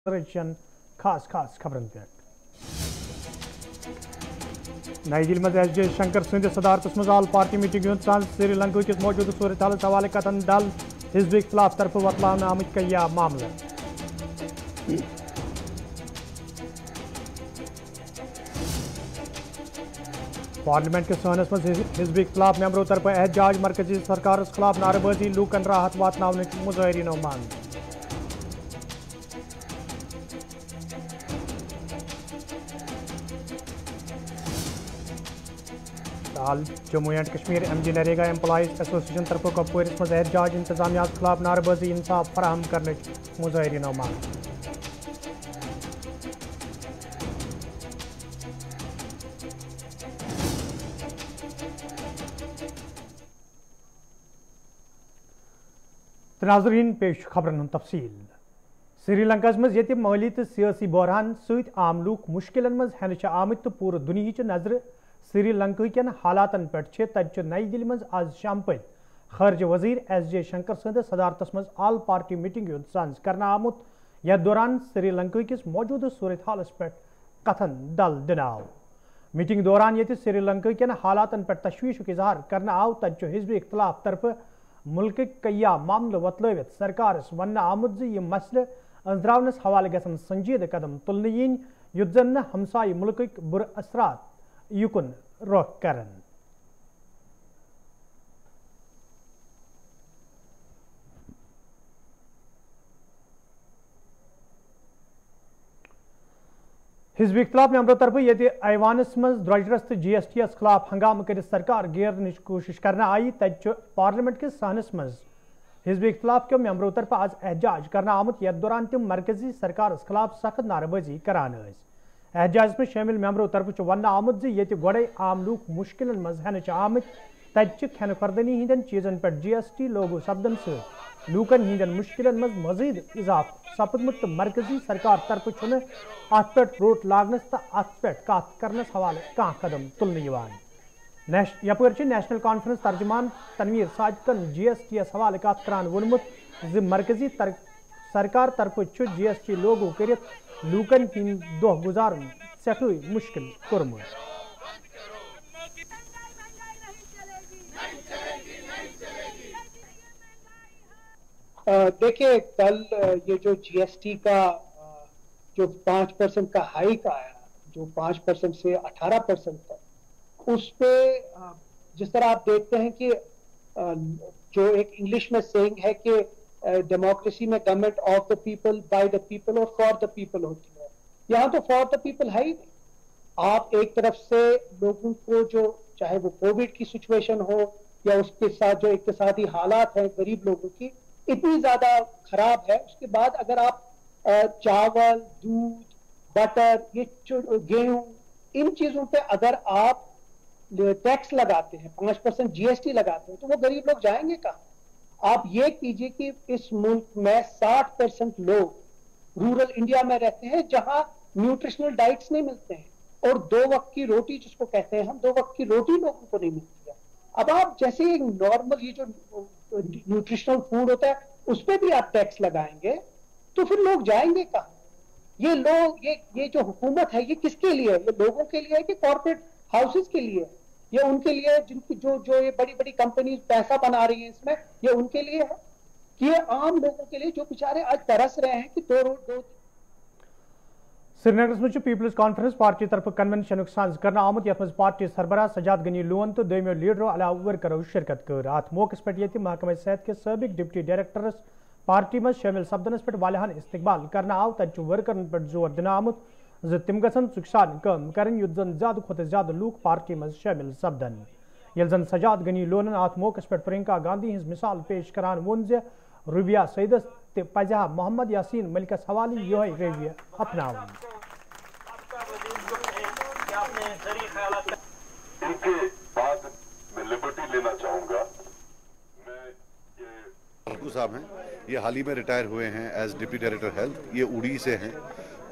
खास खास खबरन पे नई दिल्ली में एस जयशंकर सद सदारत मज आल पार्टी मीटिंग सान श्रीलंका किस मौजूद सूरत हालत हवाले कतन दल हिजब इख्तलाफ तरफ वतलान आमद कया मामला पार्लियामेंट के सहनस मज हिजब इख्तलाफ मेंबरों तरफ एहतजाज मरकजी सरकार खिलाफ नारेबाजी लूकन राहत वातन मुजाहरीनो मांग Jammu and Kashmir MG NREGA employees association तरफ कपवारिस मज एहतजाज इंतजामिया खिलाफ नारेबाजी इंसाफ फराहम करने मुजाहरीनो मांग नाज़रीन पेश खबरन तफसील श्रीलंका मज ये माली तो सियासी बहरान सत आम लूक मुश्किलन मज हेन आमत तो पूरे दुनिया नजर श्रीलंका कन हालातन पे तब नई दिल्ली मज आज शाम पे खर्ज वजीर एस जयशंकर सद सदारत मज आल पार्टी मीटिंग सांझ कर आमुत यथ दौरान श्रीलंका किस मौजूदा सूरत हालस पे कथन दल दिनाव मीटिंग दौरान ये श्रीलंका कन हालातन पे तशवीश इजहार कर आव तब हिजब इख्तलाफ तरफ मुल्क कया मामल वतलवित सरकार वन आमुत यह मसले अंजरावनस हवाले गसन संजीद कदम तुलने यीन युत जन हमसाय मुल्क बुर असरात युकुन रोक करन हिजब इख्तलाफ मेंबरों तरफ ये ऐवानस मज द्रजरस तो GST खिलाफ हंगाम कर सरकार गेरन कोशिश करना आई तब पार्लियामेंट के सहनस मज हिजब इख्तलाफ के मेंबरों तरफ आज एहतजाज करना आमुत यथ दौरान तम मरकजी सरकार खिलाफ सख्त नारेबाजी करान एहतजाज में शामिल मेंबरों तरफ वन आमुत ये गोड़े आम लूक मुश्किल मज हेन आमत तब खेन खुर्दनी हंदन चीजन पे GST लागू सपदन से लूकन हंदन मुश्किल मज मजीद इजाफ सपदमुत तो मरकजी सरकार तरफ अत पे रोट लागनस तो अत पे कत करनस हवाले कह कदम तुलने यपर नेशनल कॉन्फ्रेंस तर्जमान तनवीर साजिदन GST हवाले कत करान वोनमुत मरकजी सरकार तरफ GST लागू कर लूकन हंद दह गुजारन सठ मुश्किल कोरमुत देखिए कल ये जो GST का जो 5% का हाइक आया जो 5% से 18% तक उस पे जिस तरह आप देखते हैं कि जो एक इंग्लिश में सेइंग है कि डेमोक्रेसी में government of the people by the people और फॉर द पीपल होती है। यहाँ तो फॉर द पीपल है ही नहीं। आप एक तरफ से लोगों को जो चाहे वो कोविड की सिचुएशन हो या उसके साथ जो इक्तिसादी हालात हैं गरीब लोगों की इतनी ज्यादा खराब है, उसके बाद अगर आप चावल दूध बटर ये गेहूं इन चीजों पे अगर आप टैक्स लगाते हैं 5% GST लगाते हैं तो वो गरीब लोग जाएंगे कहाँ। आप ये कीजिए कि इस मुल्क में 60% लोग रूरल इंडिया में रहते हैं जहां न्यूट्रिशनल डाइट्स नहीं मिलते हैं और 2 वक्त की रोटी जिसको कहते हैं हम 2 वक्त की रोटी लोगों को नहीं मिलती है। अब आप जैसे नॉर्मल ये जो न्यूट्रिशनल फूड होता है उस पर भी आप टैक्स लगाएंगे तो फिर लोग जाएंगे कहाँ। ये लोग ये जो हुकूमत है ये किसके लिए है? ये लोगों के लिए है कि कॉर्पोरेट हाउसेस के लिए है? ये उनके लिए जिनकी जो ये बड़ी बड़ी कंपनीज पैसा बना रही है इसमें ये उनके लिए है कि ये आम लोगों के लिए जो बेचारे आज तरस रहे हैं कि दो श्रीनगर में पीपल्स कॉन्फ्रेंस पार्टी तरफ कन्वेंशन सांझ कर आमुत यथ मज पार्टी सरबराह सजाद गनी लोन तो दोमो लीडरो अलाव वर्करो शिरकत कर अत मौके पे महकमा सेहत के सबक डिप्टी डायरेक्टरस पार्टी मज शामिल सपदनस पे वालियान इस्तकबाल करना आव तब वर्करन पे जोर दिन आमुत तम गसन चुकसान कम कर युत जन ज्यादा खुद ज्यादा लूक पार्टी मज शामिल सपदन यल जन सजाद गनी लोन अत मौके पे प्रियंका गांधी हज मिसाल पेश करान वोन जे रुबिया सईदस ते पजा मोहम्मद यासीन मलिकस हवाले यह रवैया अपनावन। इनके बाद मैं लिबर्टी लेना चाहूंगा। साहब हैं, ये हाल ही में रिटायर हुए हैं एज डिप्टी डायरेक्टर हेल्थ। ये उड़ी से हैं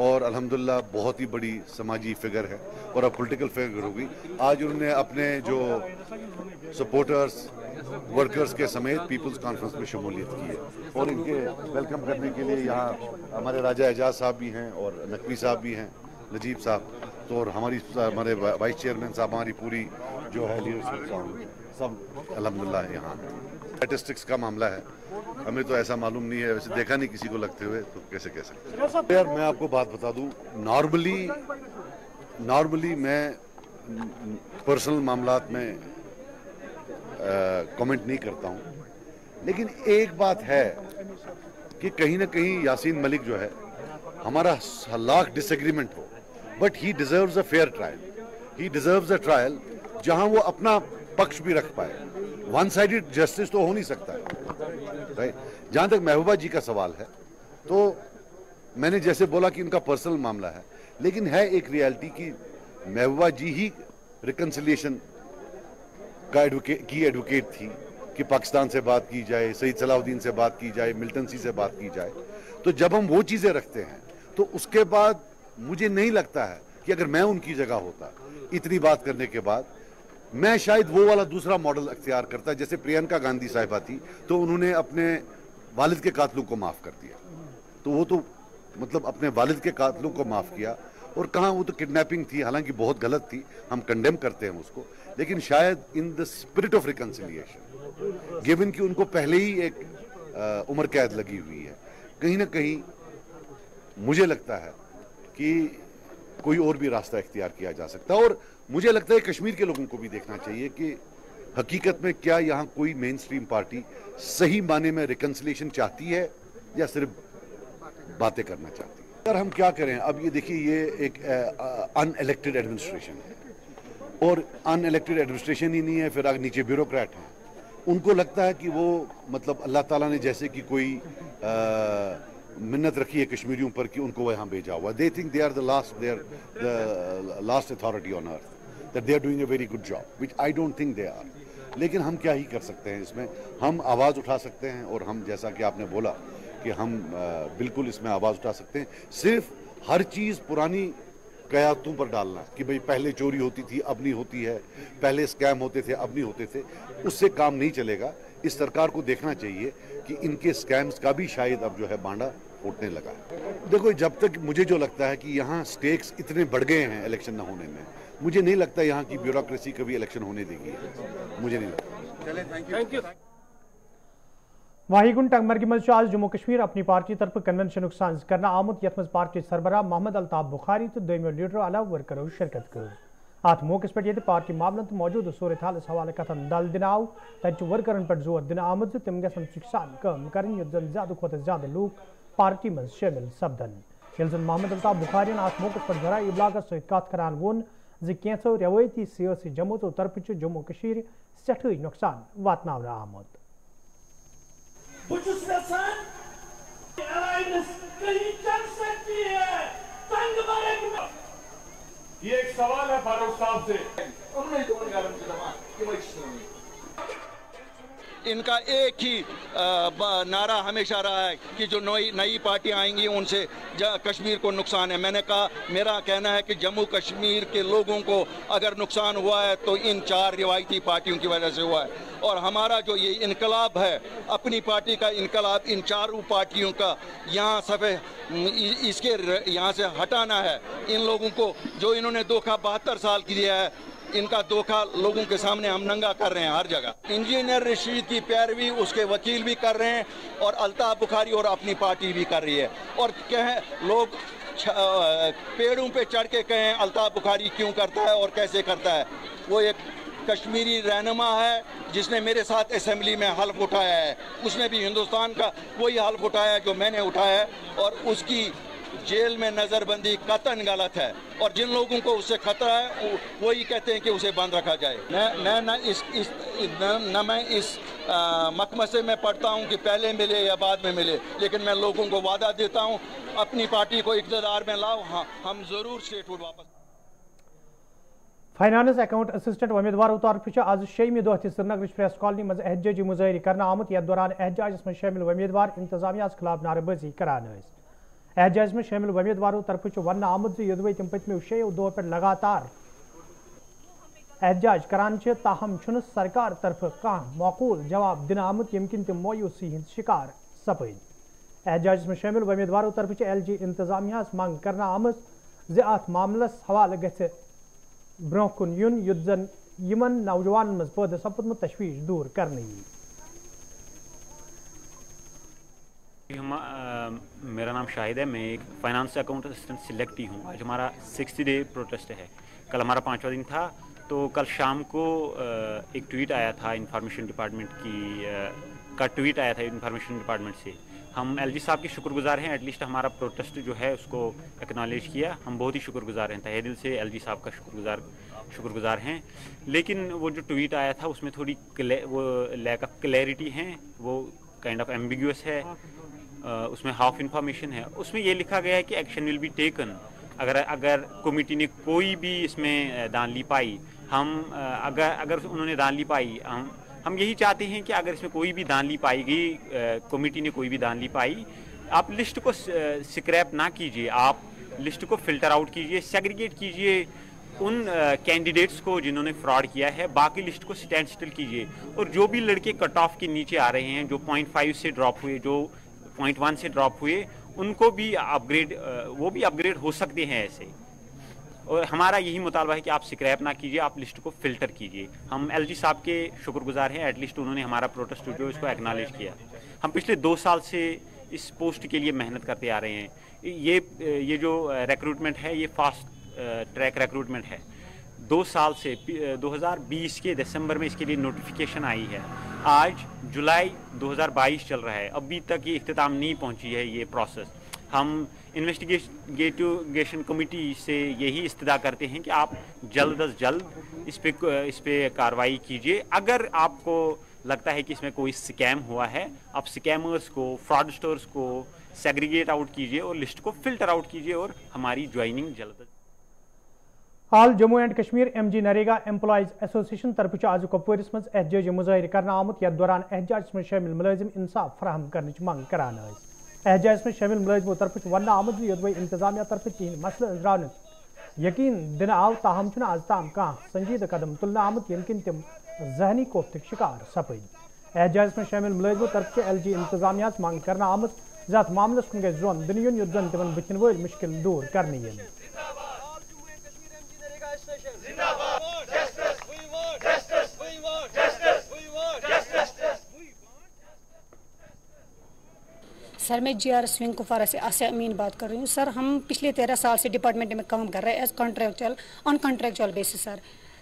और अल्हम्दुलिल्लाह बहुत ही बड़ी समाजी फिगर है और अब पॉलिटिकल फिगर होगी। आज उन्होंने अपने जो सपोर्टर्स वर्कर्स के समेत पीपल्स कॉन्फ्रेंस में शमूलियत की है और इनके वेलकम करने के लिए यहाँ हमारे राजा एजाज साहब भी हैं और नकवी साहब भी हैं, नजीब साहब, तो और हमारे वाइस चेयरमैन साहब, हमारी पूरी जो है लीडरशिप सब अल्हम्दुलिल्लाह यहाँ है। स्टैटिस्टिक्स का मामला है, हमें तो ऐसा मालूम नहीं है, वैसे देखा नहीं किसी को लगते हुए, तो कैसे कह सकते। यार मैं आपको बात बता दूं, नॉर्मली मैं पर्सनल मामलात में कमेंट नहीं करता हूं, लेकिन एक बात है कि कहीं ना कहीं यासीन मलिक जो है, हमारा लाख डिसएग्रीमेंट हो, but he deserves a fair trial, he deserves a trial जहां वो अपना पक्ष भी रख पाए। वन साइडेड जस्टिस तो हो नहीं सकता है, राइट। जहां तक महबूबा जी का सवाल है, तो मैंने जैसे बोला कि उनका पर्सनल मामला है, लेकिन है एक रियलिटी की महबूबा जी ही रिकंसिलिएशन का एडवोकेट थी कि पाकिस्तान से बात की जाए, सईद सलाहुद्दीन से बात की जाए, मिल्टन सी से बात की जाए। तो जब हम वो चीजें रखते हैं, तो उसके बाद मुझे नहीं लगता है कि अगर मैं उनकी जगह होता, इतनी बात करने के बाद, मैं शायद वो वाला दूसरा मॉडल अख्तियार करता। जैसे प्रियंका गांधी साहिबा थी, तो उन्होंने अपने वालिद के कातलों को माफ कर दिया, तो वो तो मतलब अपने वालिद के कातलों को माफ किया। और कहाँ, वो तो किडनैपिंग थी, हालांकि बहुत गलत थी, हम कंडेम करते हैं उसको, लेकिन शायद in the spirit of reconciliation, given कि उनको पहले ही एक उम्र कैद लगी हुई है, कहीं ना कहीं मुझे लगता है कि कोई और भी रास्ता इख्तियार किया जा सकता है। और मुझे लगता है कश्मीर के लोगों को भी देखना चाहिए कि हकीकत में क्या यहाँ कोई मेन स्ट्रीम पार्टी सही माने में रिकंसिलिएशन चाहती है या सिर्फ बातें करना चाहती है। अगर हम क्या करें, अब ये देखिए, ये एक अनइलेक्टेड एडमिनिस्ट्रेशन है, और अनइलेक्टेड एडमिनिस्ट्रेशन ही नहीं है, फिर आगे नीचे ब्यूरोक्रेट हैं, उनको लगता है कि वो मतलब अल्लाह ताला ने जैसे कि कोई मिन्नत रखी है कश्मीरियों पर कि उनको वहाँ भेजा हुआ। They think they are the last authority on earth, that they are doing a very good job, which I don't think they are. लेकिन हम क्या ही कर सकते हैं इसमें, हम आवाज़ उठा सकते हैं, और हम जैसा कि आपने बोला कि हम बिल्कुल इसमें आवाज़ उठा सकते हैं। सिर्फ हर चीज़ पुरानी कयातों पर डालना कि भाई पहले चोरी होती थी अब नहीं होती है, पहले स्कैम होते थे अब नहीं होते थे, उससे काम नहीं चलेगा। इस सरकार को देखना चाहिए कि इनके स्कैम्स का भी शायद अब जो है बांडा फूटने लगा है। देखो, जब तक मुझे जो लगता है कि यहाँ स्टेक्स इतने बढ़ गए हैं इलेक्शन न होने में, मुझे नहीं लगता यहाँ की ब्यूरोक्रेसी कभी इलेक्शन होने देगी, मुझे नहीं लगता। चले, थैंक यू। वाहिगुन टंगमर्गी मज आज जम्मू कश्मीर अपनी पार्टी तरफ कन्वेंशन साज करना आमुत, यथ मज पार्टी सरबराह मोहम्मद अल्ताफ बुखारी तो दोमो लीडर अलाव वर्करों शिरकत कर। अत मौके पे पार्टी मामलन तो मौजूद सूरत हाल हवाले कथन दल दिन आव, तत वर्करन पर जोर दिन आमद तम गन सुसान कम कर ज्यादा खुद ज्यादा लोग पार्टी मज शामिल सपदन। यह मोहम्मद अल्ताफ बुखारी अत मौके पर जराए इबलाग सत करान वोन कैंसो रवायती सियासी जमातों तरफ जम्मू कश्मीर सठे नुकसान वातन आमुत। ये एक सवाल है फारूक साहब से। इनका एक ही नारा हमेशा रहा है कि जो नई पार्टियां आएंगी उनसे कश्मीर को नुकसान है। मैंने कहा, मेरा कहना है कि जम्मू कश्मीर के लोगों को अगर नुकसान हुआ है तो इन 4 रिवायती पार्टियों की वजह से हुआ है, और हमारा जो ये इनकलाब है, अपनी पार्टी का इनकलाब, इन 4 पार्टियों का यहाँ इसके यहाँ से हटाना है। इन लोगों को जो इन्होंने धोखा 72 साल की दिया है, इनका धोखा लोगों के सामने हम नंगा कर रहे हैं हर जगह। इंजीनियर रशीद की पैरवी उसके वकील भी कर रहे हैं, और अल्ताफ बुखारी और अपनी पार्टी भी कर रही है। और कहें लोग पेड़ों पे चढ़ के कहें अल्ताफ बुखारी क्यों करता है और कैसे करता है, वो एक कश्मीरी रहनुमा है जिसने मेरे साथ असेंबली में हल्फ उठाया है, उसने भी हिंदुस्तान का वही हल्फ उठाया है जो मैंने उठाया है, और उसकी जेल में नजरबंदी कतन गलत है। और जिन लोगों को उससे खतरा है वही कहते हैं कि उसे बंद रखा जाए। मैं इस मकमसे में पढ़ता हूं कि पहले मिले या बाद में मिले, लेकिन मैं लोगों को वादा देता हूं, अपनी पार्टी को इक़्तिदार में लाओ, हाँ हम जरूर स्टेटहुड वापस। फाइनांस अकाउंट असिस्टेंट उम्मीदवारों तरफ आज 6 दह श्रीनगर प्रेस कॉलोनी मज एहतजाजी मुजाहरी कर आमुत, यथ दौरान एहतजाज में शामिल उम्मीदवार इंतजामिया खिलाफ नारेबाजी करान। एहतजाज में शामिल उम्मीदवारों तरफ वन आमुत योदवे तम पत्मो 6 दह पे लगातार एहतजाज करान ताहम सरकार तरफ कह मौकूल जवाब दिन आमुत यम किन तम मायूसी हंद शिकार सपद। एहतजाज में शामिल उम्मीदवारों तरफ LG इंतजामिया मंग करना आमत ज अत मामलस हवाले गि ब्रोह कुन युन युद्ध जन यमन नौजवान मज पैदा सपदमुत तशवीश दूर करने यी। मेरा नाम शाहिद है, मैं एक फाइनेंस अकाउंट असिस्टेंट सिलेक्ट ही हूँ। आज हमारा 60 डे प्रोटेस्ट है, कल हमारा 5वां दिन था। तो कल शाम को एक ट्वीट आया था इंफॉर्मेशन डिपार्टमेंट से। हम LG साहब के शुक्रगुजार हैं, एटलीस्ट हमारा प्रोटेस्ट जो है उसको एक्नॉलेज किया। हम बहुत ही शुक्रगुजार हैं, तहे दिल से LG साहब का शुक्रगुजार हैं। लेकिन वो जो ट्वीट आया था उसमें थोड़ी वो लैक ऑफ क्लैरिटी है, वो काइंड ऑफ एम्बिगुअस है, उसमें हाफ इंफॉर्मेशन है। उसमें ये लिखा गया है कि एक्शन विल बी टेकन अगर कमेटी ने कोई भी इसमें दान ली पाई। हम अगर उन्होंने दान ली पाई, हम यही चाहते हैं कि अगर इसमें कोई भी दान ली पाई गई, कमेटी ने कोई भी दान ली पाई, आप लिस्ट को स्क्रैप ना कीजिए, आप लिस्ट को फिल्टर आउट कीजिए, सेग्रीगेट कीजिए उन कैंडिडेट्स को जिन्होंने फ्रॉड किया है, बाकी लिस्ट को स्टैंड स्टिल कीजिए। और जो भी लड़के कट ऑफ के नीचे आ रहे हैं, जो 0.5 से ड्रॉप हुए, जो 0.1 से ड्रॉप हुए, उनको भी अपग्रेड हो सकते हैं ऐसे। और हमारा यही मुतालबा है कि आप स्क्रैप ना कीजिए, आप लिस्ट को फिल्टर कीजिए। हम LG साहब के शुक्रगुजार हैं, एटलीस्ट उन्होंने हमारा प्रोटेस्ट जो इसको एक्नॉलेज किया। हम पिछले 2 साल से इस पोस्ट के लिए मेहनत करते आ रहे हैं। ये जो रिक्रूटमेंट है ये फास्ट ट्रैक रिक्रूटमेंट है। 2 साल से 2020 के दिसंबर में इसके लिए नोटिफिकेशन आई है। आज जुलाई 2022 चल रहा है, अभी तक ये इख्तिताम नहीं पहुंची है ये प्रोसेस। हम इन्वेस्टिगेशन कमेटी से यही इस्तदा करते हैं कि आप जल्द अज जल्द इस पे कार्रवाई कीजिए। अगर आपको लगता है कि इसमें कोई स्कैम हुआ है, आप स्कैमर्स को, फ्रॉडस्टर्स को सेग्रीगेट आउट कीजिए और लिस्ट को फिल्टर आउट कीजिए और हमारी ज्वाइनिंग जल्द। हाल Jammu and Kashmir MG NREGA employees association तरफ आज कपवारिस मज एहतजाजी मुजाहिर करना आमुत, यथ दौरान एहतजाज में शामिल मुलाजिम इंसाफ फराहम करने मंग करान। एहतजाज में शामिल मुलाजिमों तरफ वन आमुद योदवई इंतजामिया तरफ तीन मसले अंजरान यकीन दिन आव, ताहम आज ताम कह संजीदा कदम तुलना आमुत यमकिन तम जहनी कोफ्त शिकार सपद। एहतजाज में शामिल मुलाजिमों तरफ LG इंतजामिया मंग करना आमुत जत मामलस कुन गई जोन दिन युन युद्ध तिमन बचन वल मुश्किल दूर करने। सर मैं GR स्विंग कुपवारा से आसिया अमीन बात कर रही हूँ। सर हम पिछले 13 साल से डिपार्टमेंट में काम कर रहे हैं as contractual on contractual basis.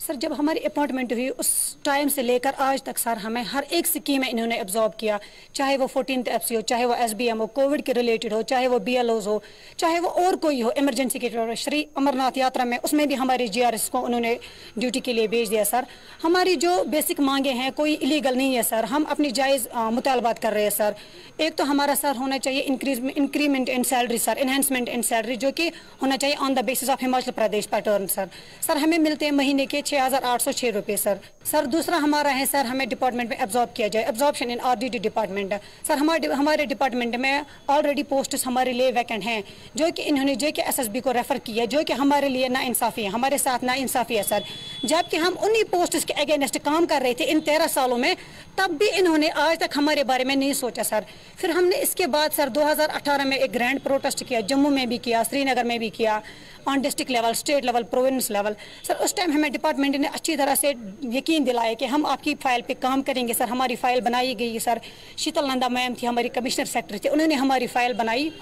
Sir जब हमारी अपॉइंटमेंट हुई उस टाइम से लेकर आज तक सर हमें हर एक स्कीम इन्होंने एब्जॉर्ब किया, चाहे वो 14th FC हो, चाहे वो SBM हो, कोविड के रिलेटेड हो, चाहे वो BLOs हो, चाहे वो और कोई हो इमरजेंसी के रिलेटेड। श्री अमरनाथ यात्रा में उसमें भी हमारे GRS को उन्होंने ड्यूटी के लिए भेज दिया। सर हमारी जो बेसिक मांगे हैं कोई इलीगल नहीं है सर, हम अपनी जायज़ मुतालबात कर रहे हैं सर। एक तो हमारा सर होना चाहिए increment in salary sir, enhancement in salary, जो कि होना चाहिए on the basis of Himachal Pradesh pattern sir. Sir हमें मिलते हैं महीने के 6,806 रुपये सर। सर दूसरा हमारा है सर हमें डिपार्टमेंट में एब्जॉर्ब किया जाए, absorption in RDD department. Sir हमारे डिपार्टमेंट में ऑलरेडी पोस्ट्स हमारे लिए वैकेंट हैं, जो कि इन्होंने JK-SSB को रेफर किया, जो कि हमारे लिए नाइंसाफ़ी है, हमारे साथ नाइंसाफ़ी है सर। जबकि हम उन्हीं पोस्ट्स के अगेंस्ट काम कर रहे थे इन 13 सालों में, तब भी इन्होंने आज तक हमारे बारे में नहीं सोचा सर। फिर हमने इसके बाद सर 2018 में एक ग्रैंड प्रोटेस्ट किया, जम्मू में भी किया, श्रीनगर में भी किया, on district level, state level, province level. Sir उस टाइम हमें डिपार्टमेंट ने अच्छी तरह से यकीन दिलाया कि हम आपकी फ़ाइल पे काम करेंगे सर। हमारी फ़ाइल बनाई गई सर, शीतल नंदा मैम थी हमारी कमिश्नर सेक्रेटरी थी, उन्होंने हमारी फ़ाइल बनाई,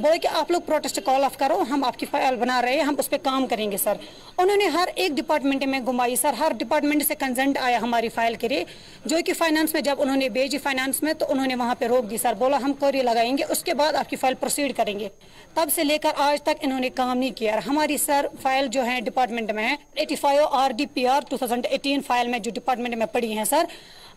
बोले कि आप लोग प्रोटेस्ट कॉल ऑफ करो, हम आपकी फ़ाइल बना रहे हैं, हम उस पर काम करेंगे सर। उन्होंने हर एक डिपार्टमेंट में घुमाई सर, हर डिपार्टमेंट से कंसेंट आया हमारी फ़ाइल के लिए, जो कि फाइनेंस में जब उन्होंने भेजी फाइनेंस में तो उन्होंने वहाँ पर रोक दी सर, बोला हम क्वेरी लगाएंगे उसके बाद आपकी फ़ाइल प्रोसीड करेंगे। तब से लेकर आज तक इन्होंने काम नहीं किया। हमारी सर फाइल जो है डिपार्टमेंट में है 85 RDPR 2018 फाइल में जो डिपार्टमेंट में पड़ी है सर,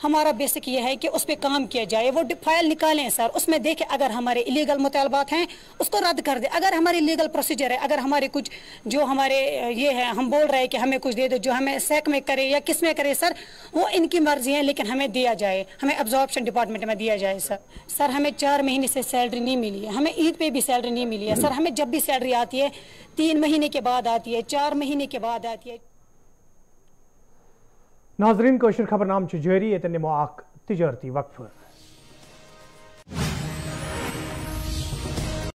हमारा बेसिक ये है कि उस पर काम किया जाए, वो फाइल निकालें सर, उसमें देखें अगर हमारे इलीगल मुतालबात हैं उसको रद्द कर दे, अगर हमारी लीगल प्रोसीजर है, अगर हमारे कुछ जो हमारे ये है हम बोल रहे हैं कि हमें कुछ दे दो, जो हमें सेक में करे या किस में करे सर, वो इनकी मर्जी है, लेकिन हमें दिया जाए, हमें एब्जॉर्प्शन डिपार्टमेंट में दिया जाए सर। सर हमें 4 महीने से सैलरी नहीं मिली है, हमें ईद पे भी सैलरी नहीं मिली है सर। हमें जब भी सैलरी आती है 3 महीने के बाद आती है, 4 महीने के बाद आती है। नाजरीन कोशिश खबरनाम जारी ये नमो तजारती वक्फ।